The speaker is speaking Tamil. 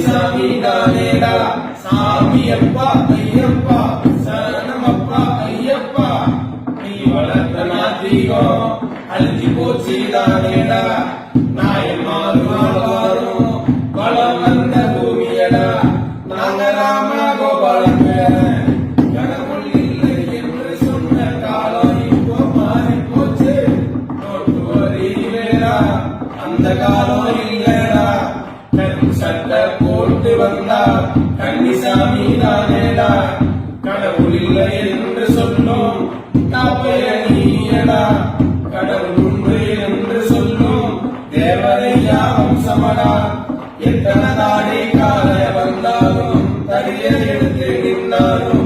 கன்னிசாமி தானேடா சாமி அப்பா ஐயப்பா சரணமப்பா ஐயப்பா நீ வளர்த்த நாத்திகம் அழிஞ்சு போச்சு தானேடா நாயன்மாரும் ஆழ்வாரும் வளம் வந்த பூமியடா நாங்க ராம கோபாலங்க கடவுள் இல்லை என்று சொன்ன காலம் இப்போ மாறி போச்சு நோட்டு வரி வேடா அந்த காலம் இல்லடா கண் சட்டை போட்டு வந்தா கன்னிசாமி தானேடா கடவுள் இல்லை என்று சொன்னோம் நீயடா கடவுள் உண்டு என்று சொல்லும் தேவதையா வம்சமடா எத்தனை தாடி கால வந்தாலும் தடியை எடுத்து நின்றாலும்